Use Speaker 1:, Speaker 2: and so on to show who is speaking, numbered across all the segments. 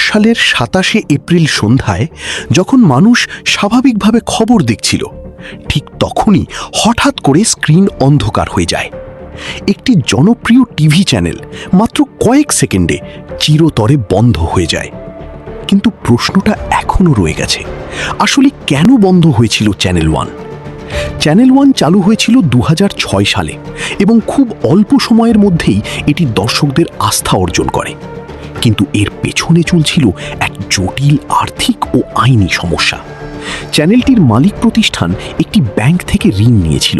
Speaker 1: সালের ২৭শে এপ্রিল সন্ধ্যায় যখন মানুষ স্বাভাবিকভাবে খবর দেখছিল, ঠিক তখনই হঠাৎ করে স্ক্রিন অন্ধকার হয়ে যায়। একটি জনপ্রিয় টিভি চ্যানেল মাত্র কয়েক সেকেন্ডে চিরতরে বন্ধ হয়ে যায়। কিন্তু প্রশ্নটা এখনও রয়ে গেছে, আসলে কেন বন্ধ হয়েছিল চ্যানেল ওয়ান? চ্যানেল ওয়ান চালু হয়েছিল ২০০৬ সালে এবং খুব অল্প সময়ের মধ্যেই এটি দর্শকদের আস্থা অর্জন করে। কিন্তু এর পেছনে চলছিল এক জটিল আর্থিক ও আইনি সমস্যা। চ্যানেলটির মালিক প্রতিষ্ঠান একটি ব্যাংক থেকে ঋণ নিয়েছিল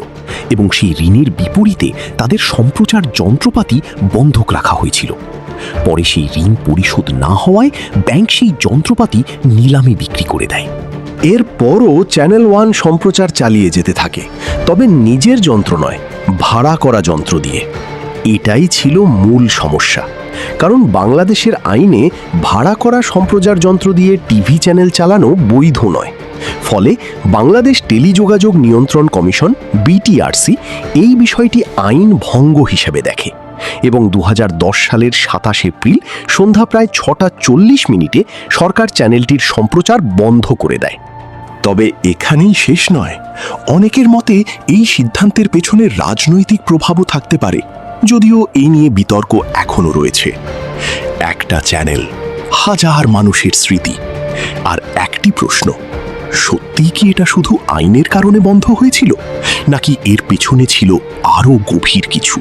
Speaker 1: এবং সেই ঋণের বিপরীতে তাদের সম্প্রচার যন্ত্রপাতি বন্ধক রাখা হয়েছিল। পরে সেই ঋণ পরিশোধ না হওয়ায় ব্যাংক সেই যন্ত্রপাতি নিলামে বিক্রি করে দেয়।
Speaker 2: এরপরও চ্যানেল ওয়ান সম্প্রচার চালিয়ে যেতে থাকে, তবে নিজের যন্ত্র নয়, ভাড়া করা যন্ত্র দিয়ে। এটাই ছিল মূল সমস্যা, কারণ বাংলাদেশের আইনে ভাড়া করা সম্প্রচার যন্ত্র দিয়ে টিভি চ্যানেল চালানো বৈধ নয়। ফলে বাংলাদেশ টেলিযোগাযোগ নিয়ন্ত্রণ কমিশন বিটিআরসি এই বিষয়টি আইন ভঙ্গ হিসেবে দেখে এবং ২০১০ সালের ২৭ এপ্রিল সন্ধ্যা প্রায় ৬টা ৪০ সরকার চ্যানেলটির সম্প্রচার বন্ধ করে দেয়। তবে এখানেই শেষ নয়। অনেকের মতে এই সিদ্ধান্তের পেছনে রাজনৈতিক প্রভাবও থাকতে পারে, যদিও এই নিয়ে বিতর্ক এখনও রয়েছে। একটা চ্যানেল, হাজার মানুষের স্মৃতি, আর একটি প্রশ্ন, সত্যিই কি এটা শুধু আইনের কারণে বন্ধ হয়েছিল, নাকি এর পেছনে ছিল আরও গভীর কিছু?